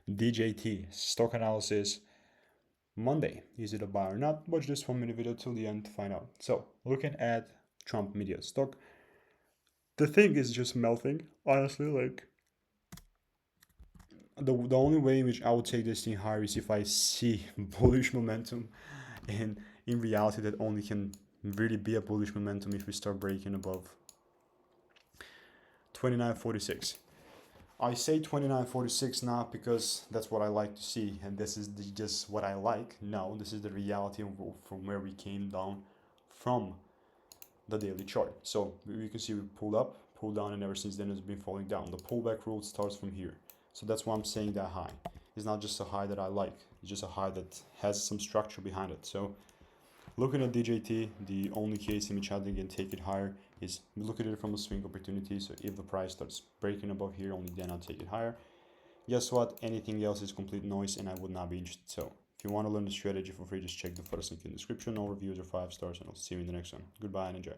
DJT stock analysis Monday. Is it a buy or not? Watch this 1 minute video till the end to find out. So looking at Trump media stock, the thing is just melting. Honestly, like the only way in which I would take this thing higher is if I see bullish momentum, and in reality, that only can really be a bullish momentum if we start breaking above 29.46. I say 29.46 not because that's what I like to see and this is just what I like. No, this is the reality from where we came down from the daily chart. So you can see we pulled up, pulled down, and ever since then it's been falling down. The pullback rule starts from here. So that's why I'm saying that high. It's not just a high that I like. It's just a high that has some structure behind it. So looking at DJT, the only case in which I think can take it higher is look at it from a swing opportunity. So if the price starts breaking above here, only then I'll take it higher. Guess what? Anything else is complete noise and I would not be interested. So if you want to learn the strategy for free, just check the first link in the description. All reviews are 5 stars and I'll see you in the next one. Goodbye and enjoy.